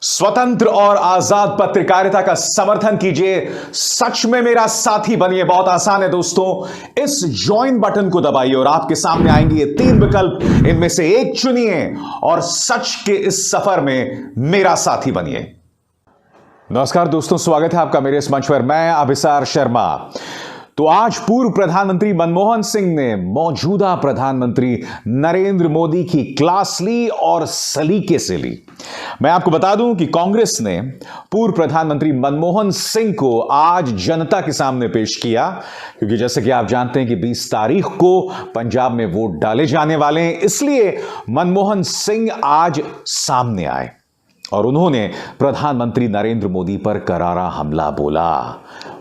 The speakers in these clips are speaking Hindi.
स्वतंत्र और आजाद पत्रकारिता का समर्थन कीजिए, सच में मेरा साथी बनिए। बहुत आसान है दोस्तों, इस ज्वाइन बटन को दबाइए और आपके सामने आएंगे ये 3 विकल्प, इनमें से एक चुनिए और सच के इस सफर में मेरा साथी बनिए। नमस्कार दोस्तों, स्वागत है आपका मेरे इस मंच पर। मैं अभिसार शर्मा। तो आज पूर्व प्रधानमंत्री मनमोहन सिंह ने मौजूदा प्रधानमंत्री नरेंद्र मोदी की क्लास ली और सलीके से ली। मैं आपको बता दूं कि कांग्रेस ने पूर्व प्रधानमंत्री मनमोहन सिंह को आज जनता के सामने पेश किया, क्योंकि जैसे कि आप जानते हैं कि 20 तारीख को पंजाब में वोट डाले जाने वाले हैं। इसलिए मनमोहन सिंह आज सामने आए और उन्होंने प्रधानमंत्री नरेंद्र मोदी पर करारा हमला बोला।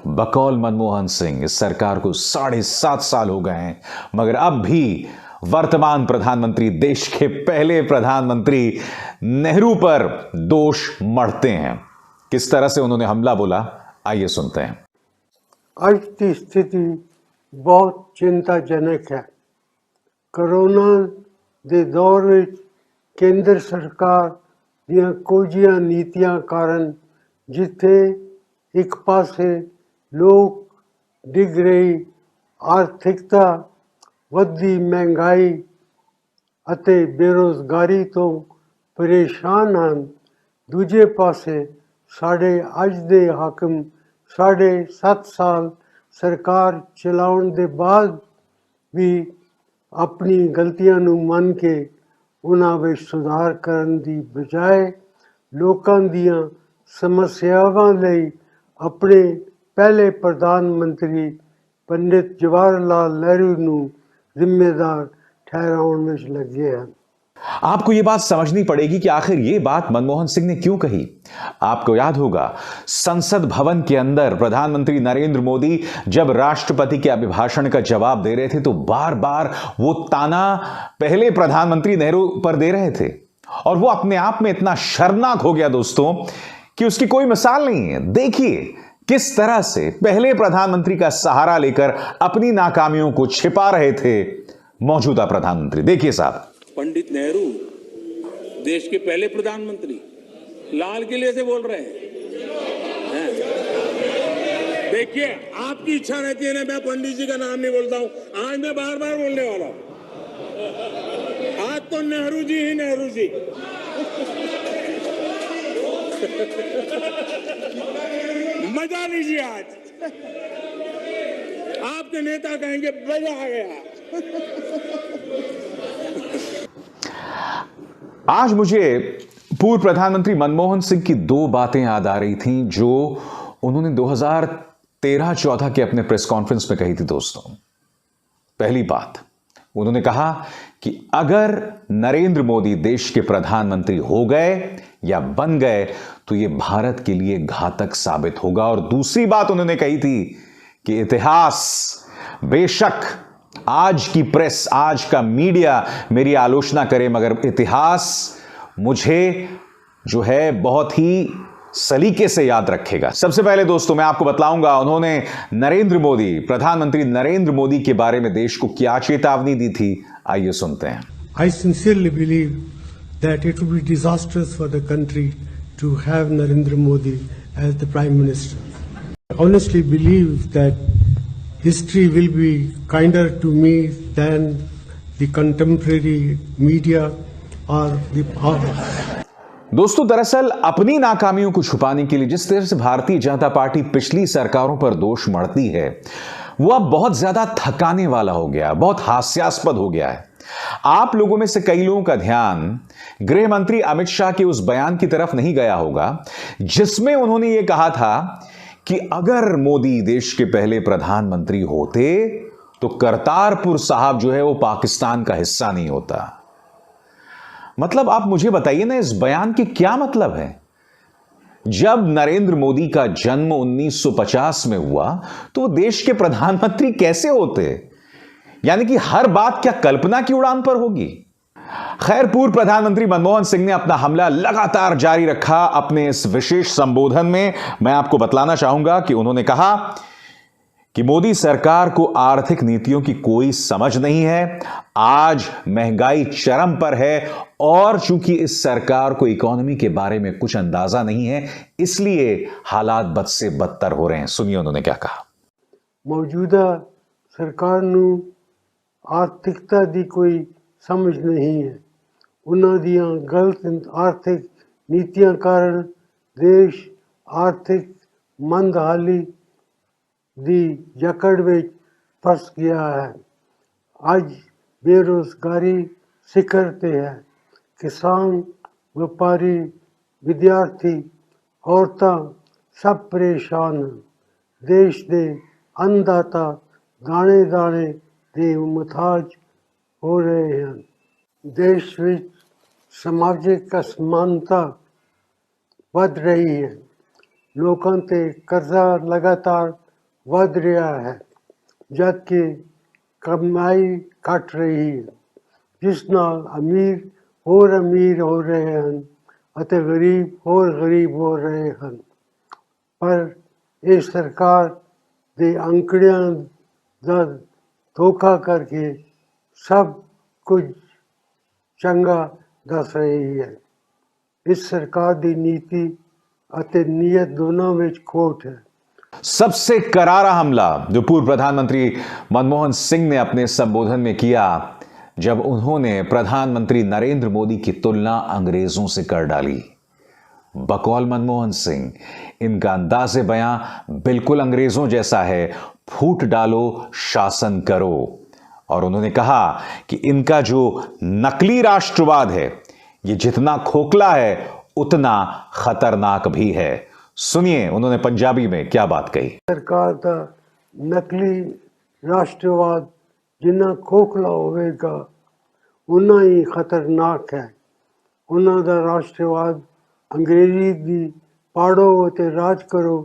बकौल मनमोहन सिंह, इस सरकार को 7.5 साल हो गए हैं, मगर अब भी वर्तमान प्रधानमंत्री, देश के पहले प्रधानमंत्री नेहरू पर दोष मढ़ते हैं। किस तरह से उन्होंने हमला बोला, आइए सुनते हैं। आज की स्थिति बहुत चिंताजनक है। कोरोना के दौर में केंद्र सरकार ਦੀਆਂ ਕੋਝੀਆਂ ਨੀਤੀਆਂ ਕਾਰਨ ਜਿੱਥੇ ਇੱਕ ਪਾਸੇ ਲੋਕ ਡਿੱਗ ਰਹੀ ਆਰਥਿਕਤਾ, ਵੱਧਦੀ ਮਹਿੰਗਾਈ ਅਤੇ ਬੇਰੁਜ਼ਗਾਰੀ ਤੋਂ ਪਰੇਸ਼ਾਨ ਹਨ, ਦੂਜੇ ਪਾਸੇ ਸਾਡੇ ਅੱਜ ਦੇ ਹਾਕਮ 7.5 ਸਾਲ ਸਰਕਾਰ ਚਲਾਉਣ ਦੇ ਬਾਅਦ ਵੀ ਆਪਣੀ ਗਲਤੀਆਂ ਨੂੰ ਮੰਨ ਕੇ ਉਹਨਾਂ ਵਿੱਚ ਸੁਧਾਰ ਕਰਨ ਦੀ ਬਜਾਏ ਲੋਕਾਂ ਦੀਆਂ ਸਮੱਸਿਆਵਾਂ ਲਈ ਆਪਣੇ ਪਹਿਲੇ ਪ੍ਰਧਾਨ ਮੰਤਰੀ ਪੰਡਿਤ ਜਵਾਹਰ लाल नेहरू ਨੂੰ ਜ਼ਿੰਮੇਦਾਰ ठहराਉਣ ਵਿੱਚ ਲੱਗੇ ਹਨ। आपको यह बात समझनी पड़ेगी कि आखिर यह बात मनमोहन सिंह ने क्यों कही। आपको याद होगा, संसद भवन के अंदर प्रधानमंत्री नरेंद्र मोदी जब राष्ट्रपति के अभिभाषण का जवाब दे रहे थे तो बार बार वो ताना पहले प्रधानमंत्री नेहरू पर दे रहे थे, और वो अपने आप में इतना शर्मनाक हो गया दोस्तों कि उसकी कोई मिसाल नहीं है। देखिए किस तरह से पहले प्रधानमंत्री का सहारा लेकर अपनी नाकामियों को छिपा रहे थे मौजूदा प्रधानमंत्री। देखिए साहब, पंडित नेहरू देश के पहले प्रधानमंत्री लाल किले से बोल रहे हैं। देखिए, आपकी इच्छा रहती है ना, मैं पंडित जी का नाम नहीं बोलता हूं, आज मैं बार बार बोलने वाला हूं। आज तो नेहरू जी ही नेहरू जी। मजा लीजिए, आज आपके नेता कहेंगे मजा आ गया। आज मुझे पूर्व प्रधानमंत्री मनमोहन सिंह की 2 बातें याद आ रही थीं जो उन्होंने 2013-14 के अपने प्रेस कॉन्फ्रेंस में कही थी दोस्तों। पहली बात, उन्होंने कहा कि अगर नरेंद्र मोदी देश के प्रधानमंत्री हो गए या बन गए तो यह भारत के लिए घातक साबित होगा। और दूसरी बात उन्होंने कही थी कि इतिहास, बेशक आज की प्रेस, आज का मीडिया मेरी आलोचना करे, मगर इतिहास मुझे जो है बहुत ही सलीके से याद रखेगा। सबसे पहले दोस्तों मैं आपको बतलाऊंगा उन्होंने नरेंद्र मोदी, प्रधानमंत्री नरेंद्र मोदी के बारे में देश को क्या चेतावनी दी थी, आइए सुनते हैं। I sincerely believe that it would be disastrous for the country to have Narendra Modi as the Prime Minister. I honestly believe that history will be kinder to me than the contemporary media or the power. दोस्तों दरअसल अपनी नाकामियों को छुपाने के लिए जिस तरह से भारतीय जनता पार्टी पिछली सरकारों पर दोष मढ़ती है, वो अब बहुत ज्यादा थकाने वाला हो गया, बहुत हास्यास्पद हो गया है। आप लोगों में से कई लोगों का ध्यान गृह मंत्री अमित शाह के उस बयान की तरफ नहीं गया होगा जिसमें उन्होंने ये कहा था कि अगर मोदी देश के पहले प्रधानमंत्री होते तो करतारपुर साहब जो है वो पाकिस्तान का हिस्सा नहीं होता। मतलब आप मुझे बताइए ना, इस बयान की क्या मतलब है? जब नरेंद्र मोदी का जन्म 1950 में हुआ तो वो देश के प्रधानमंत्री कैसे होते? यानी कि हर बात क्या कल्पना की उड़ान पर होगी? खैर, पूर्व प्रधानमंत्री मनमोहन सिंह ने अपना हमला लगातार जारी रखा। अपने इस विशेष संबोधन में मैं आपको बतलाना चाहूंगा कि उन्होंने कहा कि मोदी सरकार को आर्थिक नीतियों की कोई समझ नहीं है। आज महंगाई चरम पर है और चूंकि इस सरकार को इकोनॉमी के बारे में कुछ अंदाजा नहीं है, इसलिए हालात बद से बदतर हो रहे हैं। सुनिए उन्होंने क्या कहा। मौजूदा सरकार ਨੂੰ ਆਰਥਿਕਤਾ ਦੀ ਕੋਈ ਸਮਝ ਨਹੀਂ ਹੈ। ਉਹਨਾਂ ਦੀਆਂ ਗਲਤ ਆਰਥਿਕ ਨੀਤੀਆਂ ਕਾਰਨ ਦੇਸ਼ ਆਰਥਿਕ ਮੰਦਹਾਲੀ ਦੀ ਜਕੜ ਵਿੱਚ ਫਸ ਗਿਆ ਹੈ। ਅੱਜ ਬੇਰੁਜ਼ਗਾਰੀ ਸਿਖਰ ਤੇ ਹੈ। ਕਿਸਾਨ, ਵਪਾਰੀ, ਵਿਦਿਆਰਥੀ, ਔਰਤਾਂ ਸਭ ਪਰੇਸ਼ਾਨ ਹਨ। ਦੇਸ਼ ਦੇ अन्नदाता दाने दाने ਦੇ ਮੁਹਤਾਜ ਹੋ ਰਹੇ ਹਨ। ਦੇਸ਼ ਵਿੱਚ ਸਮਾਜਿਕ ਅਸਮਾਨਤਾ ਵੱਧ ਰਹੀ ਹੈ। ਲੋਕਾਂ ਤੇ ਕਰਜ਼ਾ ਲਗਾਤਾਰ ਵੱਧ ਰਿਹਾ ਹੈ, ਜਦਕਿ ਕਮਾਈ ਘਟ ਰਹੀ ਹੈ, ਜਿਸ ਨਾਲ ਅਮੀਰ ਹੋਰ ਅਮੀਰ ਹੋ ਰਹੇ ਹਨ ਅਤੇ ਗਰੀਬ ਹੋਰ ਗਰੀਬ ਹੋ ਰਹੇ ਹਨ। ਪਰ ਇਹ ਸਰਕਾਰ ਦੇ ਅੰਕੜਿਆਂ ਦਾ ਧੋਖਾ ਕਰਕੇ ਸਭ ਕੁਝ ਚੰਗਾ ਦੱਸ ਰਹੀ ਹੈ। ਇਸ ਸਰਕਾਰ ਦੀ ਨੀਤੀ ਅਤੇ ਨੀयत दोनों ਵਿੱਚ खोट है। सबसे करारा हमला जो पूर्व प्रधानमंत्री मनमोहन सिंह ने अपने संबोधन में किया जब उन्होंने प्रधानमंत्री नरेंद्र मोदी की तुलना अंग्रेजों से कर डाली। बकौल मनमोहन सिंह, इनका अंदाज़े बयां बिल्कुल अंग्रेजों जैसा है, फूट डालो शासन करो। और उन्होंने कहा कि इनका जो नकली राष्ट्रवाद है, ये जितना खोखला है उतना खतरनाक भी है। सुनिए उन्होंने पंजाबी में क्या बात कही। सरकार का नकली राष्ट्रवाद जिन्ना खोखला होवेगा उन्ना ही खतरनाक है। उन्हों का राष्ट्रवाद अंग्रेजी दी पाड़ो ते राज करो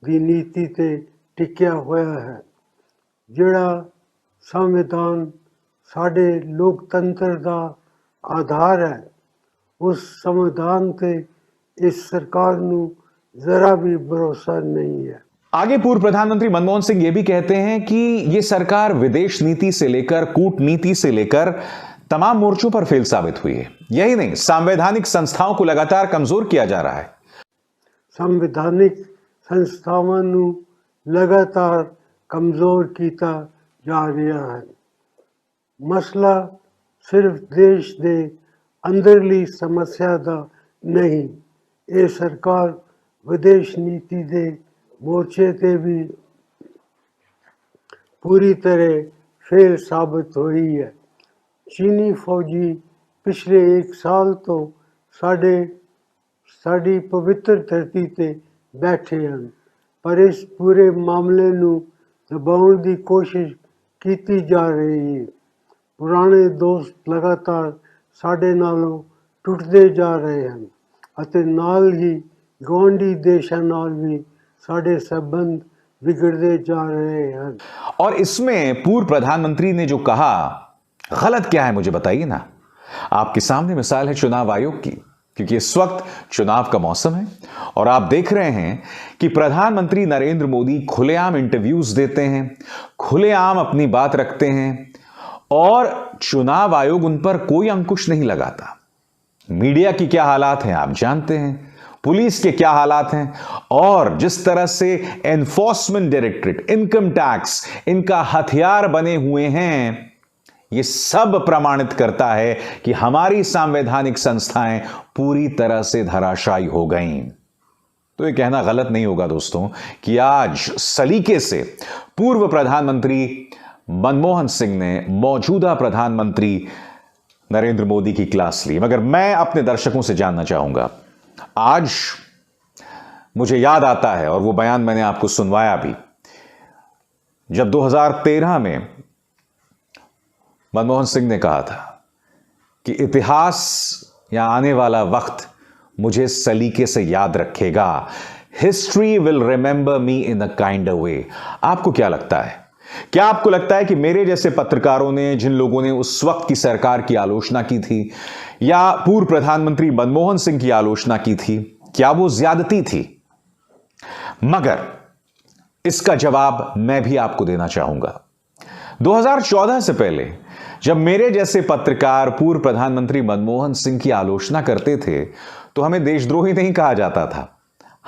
दी नीति ते टिकिया होया है। जिहड़ा संविधान साडे लोकतंत्र का आधार है, उस संविधान ते इस सरकार नू जरा भी भरोसा नहीं है। आगे पूर्व प्रधानमंत्री मनमोहन सिंह ये भी कहते हैं कि ये सरकार विदेश नीति से लेकर कूटनीति से लेकर तमाम मोर्चों पर फेल साबित हुई है। यही नहीं, संवैधानिक संस्थाओं को लगातार कमजोर किया जा रहा है। संवैधानिक संस्थावां नू लगातार कमजोर किया जा रहा है। मसला सिर्फ देश दे अंदरली समस्या दा नहीं, ये सरकार विदेश नीति दे मोर्चे ते भी पूरी तरह फेल साबित हुई है। चीनी फौजी पिछले एक साल तो साड़ी पवित्र धरती ते बैठे हैं, पर इस पूरे मामले नू दबाउण दी कोशिश की जा रही है। पुराने दोस्त लगातार साडे नालों टुटते जा रहे हैं अते नाल ही गवांढी देशां नाल भी साडे संबंध बिगड़ते जा रहे हैं। और इसमें पूर्व प्रधानमंत्री ने जो कहा गलत क्या है मुझे बताइए ना। आपके सामने मिसाल है चुनाव आयोग की, क्योंकि इस वक्त चुनाव का मौसम है और आप देख रहे हैं कि प्रधानमंत्री नरेंद्र मोदी खुलेआम इंटरव्यूज देते हैं, खुलेआम अपनी बात रखते हैं और चुनाव आयोग उन पर कोई अंकुश नहीं लगाता। मीडिया की क्या हालात हैं आप जानते हैं, पुलिस के क्या हालात हैं, और जिस तरह से एनफोर्समेंट डायरेक्टरेट, इनकम टैक्स इनका हथियार बने हुए हैं, यह सब प्रमाणित करता है कि हमारी संवैधानिक संस्थाएं पूरी तरह से धराशायी हो गईं। तो यह कहना गलत नहीं होगा दोस्तों कि आज सलीके से पूर्व प्रधानमंत्री मनमोहन सिंह ने मौजूदा प्रधानमंत्री नरेंद्र मोदी की क्लास ली। मगर मैं अपने दर्शकों से जानना चाहूंगा, आज मुझे याद आता है और वो बयान मैंने आपको सुनवाया भी, जब 2013 में मनमोहन सिंह ने कहा था कि इतिहास या आने वाला वक्त मुझे सलीके से याद रखेगा, history will remember me in a kind way. आपको क्या लगता है? क्या आपको लगता है कि मेरे जैसे पत्रकारों ने, जिन लोगों ने उस वक्त की सरकार की आलोचना की थी या पूर्व प्रधानमंत्री मनमोहन सिंह की आलोचना की थी, क्या वो ज्यादती थी? मगर इसका जवाब मैं भी आपको देना चाहूंगा। 2014 से पहले जब मेरे जैसे पत्रकार पूर्व प्रधानमंत्री मनमोहन सिंह की आलोचना करते थे तो हमें देशद्रोही नहीं कहा जाता था।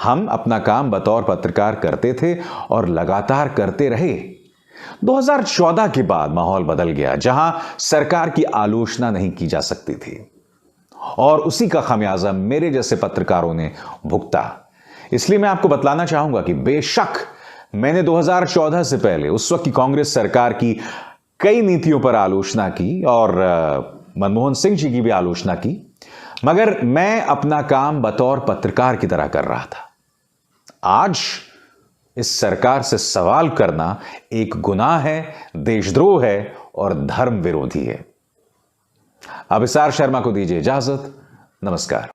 हम अपना काम बतौर पत्रकार करते थे और लगातार करते रहे। 2014 के बाद माहौल बदल गया, जहां सरकार की आलोचना नहीं की जा सकती थी और उसी का खामियाजा मेरे जैसे पत्रकारों ने भुगता। इसलिए मैं आपको बतलाना चाहूंगा कि बेशक मैंने 2014 से पहले उस वक्त की कांग्रेस सरकार की कई नीतियों पर आलोचना की और मनमोहन सिंह जी की भी आलोचना की, मगर मैं अपना काम बतौर पत्रकार की तरह कर रहा था। आज इस सरकार से सवाल करना एक गुनाह है, देशद्रोह है और धर्म विरोधी है। अभिसार शर्मा को दीजिए इजाजत। नमस्कार।